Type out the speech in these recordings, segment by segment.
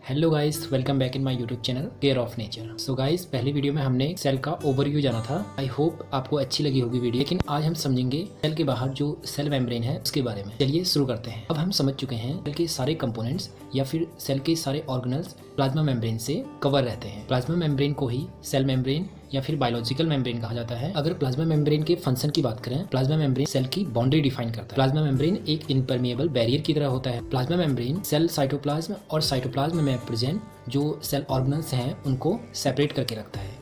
Hello guys, welcome back in my YouTube channel care of nature. So guys, पहली video में हमने cell का overview जाना था। आई होप आपको अच्छी लगी होगी वीडियो, लेकिन आज हम समझेंगे सेल के बाहर जो सेल मेम्ब्रेन है उसके बारे में। चलिए शुरू करते हैं। अब हम समझ चुके हैं सेल के सारे कंपोनेंट्स या फिर सेल के सारे ऑर्गेनल्स प्लाज्मा मेम्ब्रेन से कवर रहते हैं। प्लाज्मा मेम्ब्रेन को ही सेल मेम्ब्रेन या फिर बायोलॉजिकल मेम्ब्रेन कहा जाता है। अगर प्लाज्मा मेम्ब्रेन के फंक्शन की बात करें, प्लाज्मा मेम्ब्रेन सेल की बाउंड्री डिफाइन करता है। प्लाज्मा मेम्ब्रेन एक इम्परमिएबल बैरियर की तरह होता है। प्लाज्मा मेम्ब्रेन सेल साइटोप्लाज्म और साइटोप्लाज्म में प्रेजेंट जो सेल ऑर्गेनल्स हैं उनको सेपरेट करके रखता है।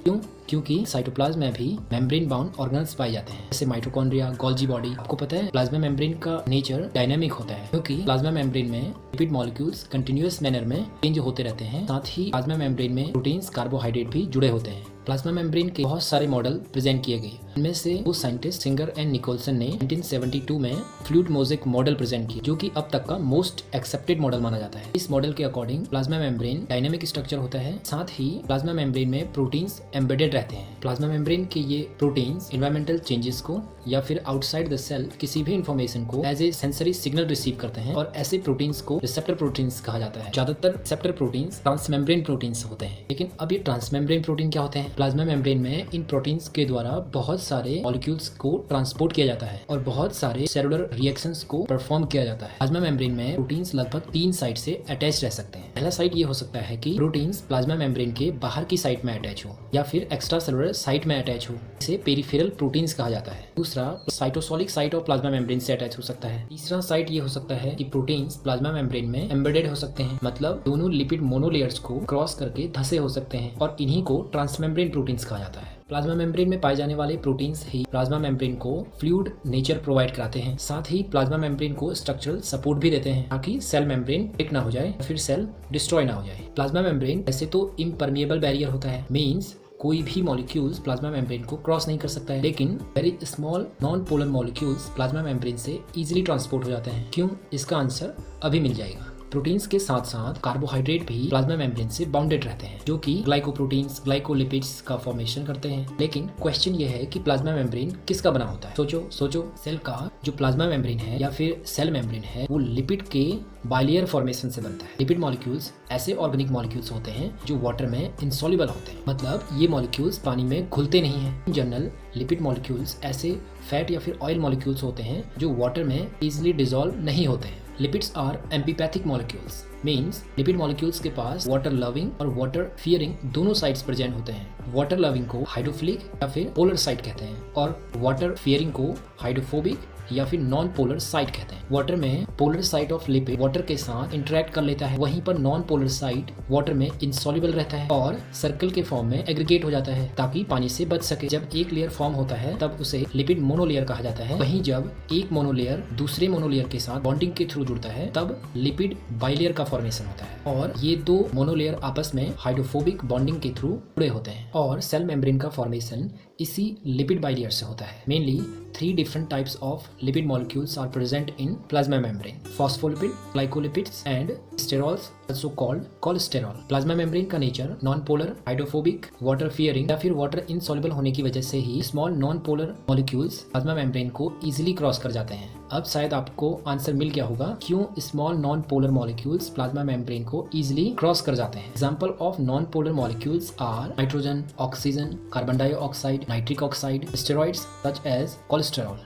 क्योंकि साइटोप्लाज्म में भी मेम्ब्रेन बाउंड ऑर्गेनल्स पाए जाते हैं, जैसे माइटोकॉन्ड्रिया, गोल्जी बॉडी। आपको पता है प्लाज्मा मेम्ब्रेन का नेचर डायनामिक होता है, क्योंकि प्लाज्मा मेम्ब्रेन में लिपिड मॉलिक्यूल्स कंटिन्यूअस मैनर में चेंज होते रहते हैं। साथ ही प्लाज्मा मेम्ब्रेन में प्रोटीन्स, कार्बोहाइड्रेट भी जुड़े होते हैं। प्लाज्मा मेम्ब्रेन के बहुत सारे मॉडल प्रेजेंट किए गए। इनमें से दो साइंटिस्ट सिंगर एंड निकोलसन ने 1972 में फ्लूइड मोज़ेक मॉडल प्रेजेंट किया, जो कि अब तक का मोस्ट एक्सेप्टेड मॉडल माना जाता है। इस मॉडल के according plasma membrane dynamic structure होता है। साथ ही प्लाज्मा मेम्ब्रेन में प्रोटीन्स एम्बेडेड रहते हैं। प्लाज्मा मेम्ब्रेन के ये प्रोटीन्स एनवायरमेंटल चेंजेस को या फिर आउटसाइड द सेल किसी भी इंफॉर्मेशन को as a sensory signal receive करते हैं, और ऐसे प्रोटीन्स को रिसेप्टर प्रोटीन्स कहा जाता है। ज्यादातर रिसेप्टर प्रोटीन्स ट्रांसमेम्ब्रेन प्रोटीन्स होते हैं। लेकिन अब ये ट्रांसमेम्ब्रेन प्रोटीन क्या होते हैं? प्लाज्मा मेम्ब्रेन में इन प्रोटीन्स के द्वारा बहुत सारे मॉलिक्यूल्स को ट्रांसपोर्ट किया जाता है और बहुत सारे सेलुलर रिएक्शंस को परफॉर्म किया जाता है। प्लाज्मा मेम्ब्रेन में प्रोटीन्स लगभग 3 साइड से अटैच रह सकते हैं। पहला साइड ये हो सकता है कि प्रोटीन्स प्लाज्मा मेम्ब्रेन के बाहर की साइड में अटैच हो या फिर एक्स्ट्रा सेलुलर साइट में अटैच हो, इसे पेरिफेरल प्रोटीन्स कहा जाता है। दूसरा cytosolic site of plasma membrane से अटैच हो सकता है। तीसरा साइट ये हो सकता है कि प्रोटीन्स प्लाज्मा मेम्ब्रेन में एम्बेडेड हो सकते हैं, मतलब दोनों लिपिड मोनोलेयर्स को क्रॉस करके धसे हो सकते हैं, और इन्हीं को ट्रांसमेम्ब्रेन प्रोटीन्स कहा जाता है। प्लाज्मा मेम्ब्रेन में पाए जाने वाले प्रोटीन्स ही प्लाज्मा मेम्ब्रेन को फ्लूइड नेचर प्रोवाइड कराते हैं। साथ ही प्लाज्मा मेम्ब्रेन को स्ट्रक्चरल सपोर्ट भी देते हैं, ताकि सेल मेम्ब्रेन ब्रेक ना हो जाए, फिर सेल डिस्ट्रॉय ना हो जाए। प्लाज्मा मेम्ब्रेन ऐसे तो इम्परमिएबल बैरियर होता है, मीन्स कोई भी मॉलिक्यूल्स प्लाज्मा मेम्ब्रेन को क्रॉस नहीं कर सकता है, लेकिन very small non polar molecules plasma membrane से इजीली ट्रांसपोर्ट हो जाते हैं। क्यों? इसका आंसर अभी मिल जाएगा। प्रोटीन्स के साथ साथ कार्बोहाइड्रेट भी प्लाज्मा मेम्ब्रेन से बाउंडेड रहते हैं, जो कि ग्लाइकोप्रोटीन्स, ग्लाइकोलिपिड्स का फॉर्मेशन करते हैं। लेकिन क्वेश्चन ये है कि प्लाज्मा मेम्ब्रेन किसका बना होता है? सोचो सेल का जो प्लाज्मा मेम्ब्रेन है या फिर सेल मेम्ब्रेन है, वो लिपिड के बाइलेयर फॉर्मेशन से बनता है। लिपिड मॉलिक्यूल्स ऐसे ऑर्गेनिक मॉलिक्यूल्स होते हैं जो वाटर में इनसॉल्युबल होते हैं, मतलब ये मॉलिक्यूल्स पानी में घुलते नहीं हैं। इन जनरल लिपिड मॉलिक्यूल्स ऐसे फैट या फिर ऑयल मॉलिक्यूल्स होते हैं जो वाटर में इजीली डिसॉल्व नहीं होते हैं। Lipids are amphipathic molecules, means lipid molecules के पास वाटर लविंग और वाटर फियरिंग दोनों साइड्स प्रेजेंट होते हैं। वाटर लविंग को हाइड्रोफिलिक या फिर पोलर साइड कहते हैं, और वाटर फियरिंग को हाइड्रोफोबिक या फिर नॉन पोलर साइड कहते हैं। वाटर में polar side of lipid water के साथ इंटरेक्ट कर लेता है, वहीं पर नॉन पोलर साइड वाटर में इनसॉल्युबल रहता है और सर्कल के फॉर्म में एग्रीगेट हो जाता है, ताकि पानी से बच सके। जब एक लेयर फॉर्म होता है तब उसे लिपिड मोनोलेयर कहा जाता है। वहीं जब एक मोनोलेयर दूसरे मोनोलेयर के साथ बॉन्डिंग के थ्रू जुड़ता है तब लिपिड बाइलेयर का फॉर्मेशन होता है, और ये दो मोनोलेयर आपस में हाइड्रोफोबिक बॉन्डिंग के थ्रू जुड़े होते हैं। और सेल मेम्ब्रेन का फॉर्मेशन इसी लिपिड बाइलेयर से होता है। Mainly 3 different types of lipid molecules are present in plasma membrane: phospholipid, glycolipids and sterols, also called cholesterol। Plasma membrane का nature non polar, hydrophobic, water fearing या फिर water insoluble होने की वजह से ही small non polar molecules plasma membrane को easily cross कर जाते हैं। अब शायद आपको आंसर मिल गया होगा क्यों small non polar molecules plasma membrane को इजीली क्रॉस कर जाते हैं। Example of non polar molecules are nitrogen, oxygen, carbon dioxide, nitric oxide, steroids such as cholesterol.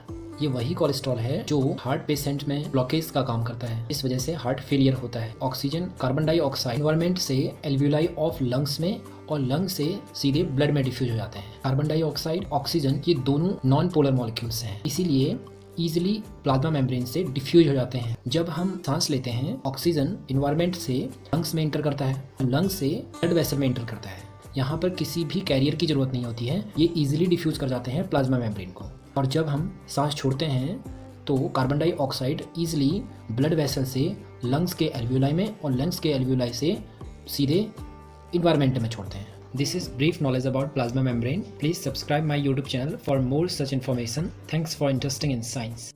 ये वही कोलेस्ट्रॉल है जो हार्ट पेशेंट में ब्लॉकेज का काम करता है, इस वजह से हार्ट फेलियर होता है। ऑक्सीजन, कार्बन डाइऑक्साइड एनवायरनमेंट से एल्वियोलाई ऑफ लंग्स में और लंग्स से सीधे ब्लड में डिफ्यूज हो जाते हैं। कार्बन डाइऑक्साइड, ऑक्सीजन, ये दोनों नॉन पोलर मॉलिक्यूल्स हैं, इसीलिए इजिली प्लाज्मा मेम्ब्रेन से डिफ्यूज हो जाते हैं। जब हम सांस लेते हैं, ऑक्सीजन एनवायरनमेंट से लंग्स में एंटर करता है, लंग्स से ब्लड वेसल में एंटर करता है। यहाँ पर किसी भी कैरियर की जरूरत नहीं होती है, ये इजीली डिफ्यूज कर जाते हैं प्लाज्मा मेम्ब्रेन को। और जब हम सांस छोड़ते हैं तो carbon dioxide easily blood vessel से लंग्स के एल्वियोलाई में और लंग्स के एल्वियोलाई से सीधे इन्वायरमेंट में छोड़ते हैं। This is brief knowledge about plasma membrane. Please subscribe my YouTube channel for more such information. Thanks for interesting in science.